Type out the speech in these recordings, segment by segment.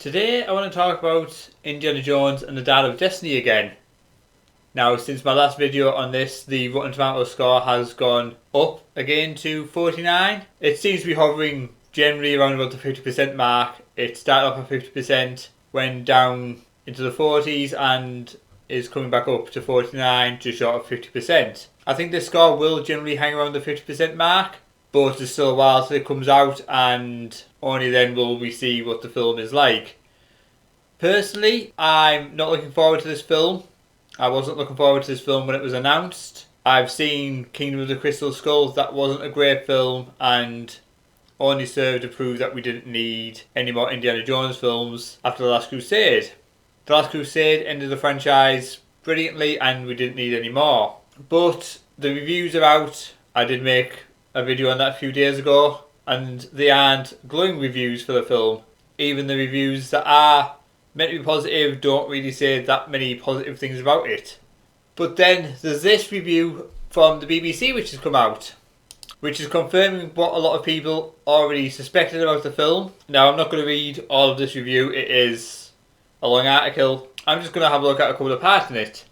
Today I want to talk about Indiana Jones and the Dial of Destiny again. Now, since my last video on this, the Rotten Tomatoes score has gone up again to 49. It seems to be hovering generally around about the 50% mark. It started off at 50%, went down into the 40s and is coming back up to 49, just short of 50%. I think this score will generally hang around the 50% mark, but there's still a while till it comes out, and only then will we see what the film is like. Personally, I'm not looking forward to this film. I wasn't looking forward to this film when it was announced. I've seen Kingdom of the Crystal Skull. That wasn't a great film and only served to prove that we didn't need any more Indiana Jones films after The Last Crusade. The Last Crusade ended the franchise brilliantly and we didn't need any more. But the reviews are out. I did make a video on that a few days ago and they aren't glowing reviews for the film. Even the reviews that are meant to be positive don't really say that many positive things about it. But then there's this review from the BBC which has come out, which is confirming what a lot of people already suspected about the film. Now, I'm not going to read all of this review, it is a long article. I'm just going to have a look at a couple of parts in it.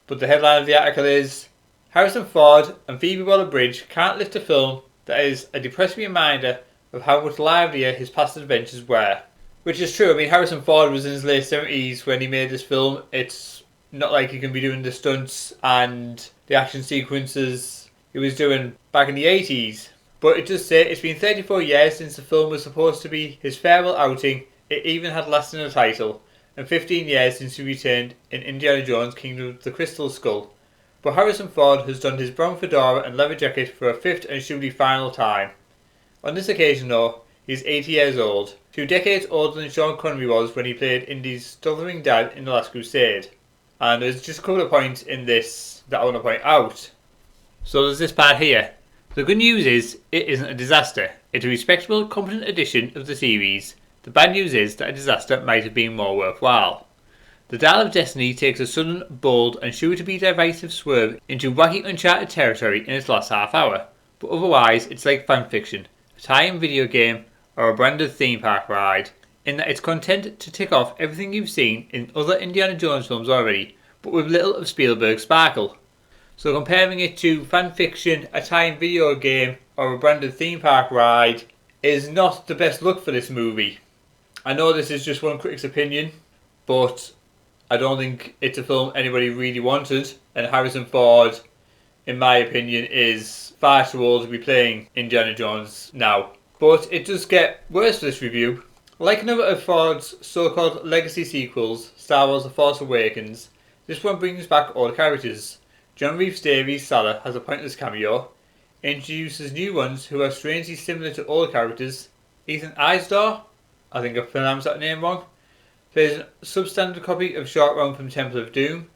But the headline of the article is, Harrison Ford and Phoebe Waller-Bridge can't lift a film that is a depressing reminder of how much livelier his past adventures were. Which is true. I mean, Harrison Ford was in his late 70s when he made this film. It's not like he can be doing the stunts and the action sequences he was doing back in the 80s. But it does say it's been 34 years since the film was supposed to be his farewell outing. It even had last in the title. And 15 years since he returned in Indiana Jones Kingdom of the Crystal Skull. But Harrison Ford has donned his brown fedora and leather jacket for a fifth and surely final time. On this occasion though, he's 80 years old, 2 decades older than Sean Connery was when he played Indy's stuttering dad in The Last Crusade. And there's just a couple of points in this that I want to point out. So there's this part here. The good news is, it isn't a disaster. It's a respectable, competent addition of the series. The bad news is that a disaster might have been more worthwhile. The Dial of Destiny takes a sudden, bold and sure to be divisive swerve into wacky uncharted territory in its last half hour. But otherwise, it's like fanfiction, a tie-in video game, or a branded theme park ride, in that it's content to tick off everything you've seen in other Indiana Jones films already, but with little of Spielberg's sparkle. So comparing it to fanfiction, a tie-in video game, or a branded theme park ride is not the best look for this movie. I know this is just one critic's opinion, but I don't think it's a film anybody really wanted, and Harrison Ford, in my opinion, is far too old to be playing Indiana Jones now. But it does get worse for this review. Like another of Ford's so-called legacy sequels, Star Wars The Force Awakens, this one brings back old characters. John Rhys Davies' Salah has a pointless cameo, introduces new ones who are strangely similar to old characters. Ethan Isdor, I think I pronounced that name wrong, plays a substandard copy of Short Round from Temple of Doom,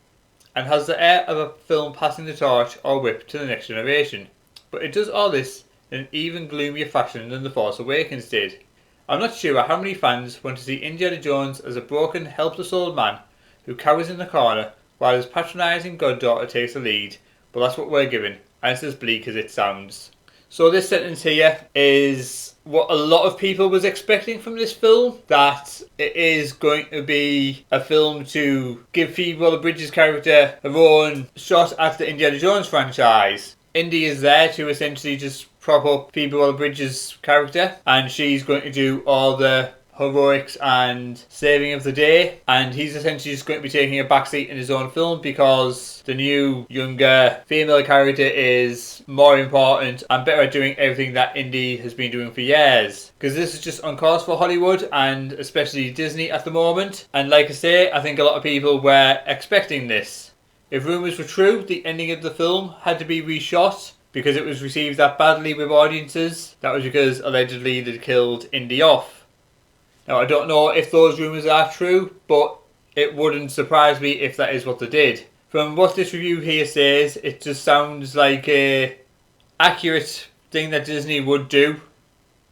and has the air of a film passing the torch or whip to the next generation. But it does all this in an even gloomier fashion than The Force Awakens did. I'm not sure how many fans want to see Indiana Jones as a broken, helpless old man who cowers in the corner while his patronising goddaughter takes the lead, but that's what we're given, and it's as bleak as it sounds. So this sentence here is what a lot of people was expecting from this film, that it is going to be a film to give Phoebe Waller-Bridge's character her own shot at the Indiana Jones franchise. Indy is there to essentially just prop up Phoebe Waller-Bridge's character, and she's going to do all the heroics and saving of the day, and he's essentially just going to be taking a backseat in his own film because the new, younger female character is more important and better at doing everything that Indy has been doing for years. Because this is just on course for Hollywood and especially Disney at the moment, and like I say, I think a lot of people were expecting this. If rumours were true, the ending of the film had to be reshot because it was received that badly with audiences. That was because allegedly they'd killed Indy off. Now, I don't know if those rumours are true, but it wouldn't surprise me if that is what they did. From what this review here says, it just sounds like a accurate thing that Disney would do,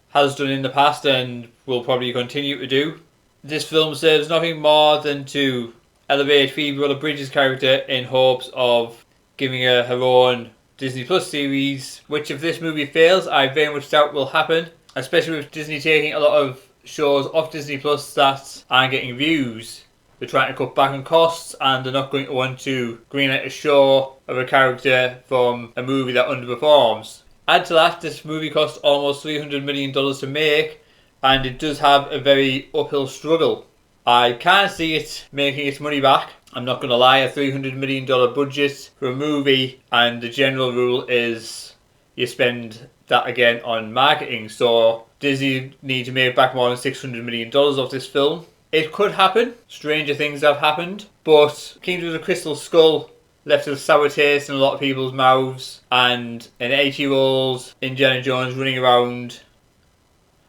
has done in the past and will probably continue to do. This film serves nothing more than to elevate Phoebe Waller-Bridge's character in hopes of giving her her own Disney Plus series, which if this movie fails, I very much doubt will happen, especially with Disney taking a lot of shows off Disney Plus that aren't getting views. They're trying to cut back on costs, and they're not going to want to greenlight a show of a character from a movie that underperforms. Add to that, this movie cost almost $300 million to make, and it does have a very uphill struggle. I can't see it making its money back. I'm not going to lie, a $300 million budget for a movie, and the general rule is you spend that again on marketing. So Disney need to make back more than $600 million off this film. It could happen. Stranger things have happened. But Kingdom of the Crystal Skull left a sour taste in a lot of people's mouths, and an 8-year-old Indiana Jones running around.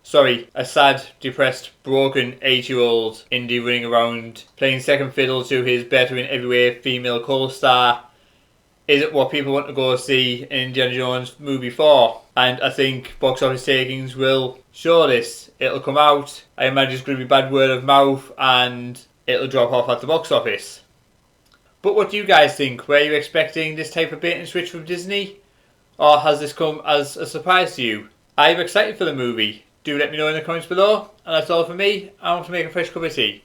Sorry, a sad, depressed, broken 8-year-old Indy running around playing second fiddle to his better in every way female co-star isn't what people want to go see an Indiana Jones movie for. And I think box office takings will show this. It'll come out, I imagine it's going to be bad word of mouth, and it'll drop off at the box office. But what do you guys think? Were you expecting this type of bait and switch from Disney? Or has this come as a surprise to you? I'm excited for the movie. Do let me know in the comments below. And that's all from me. I want to make a fresh cup of tea.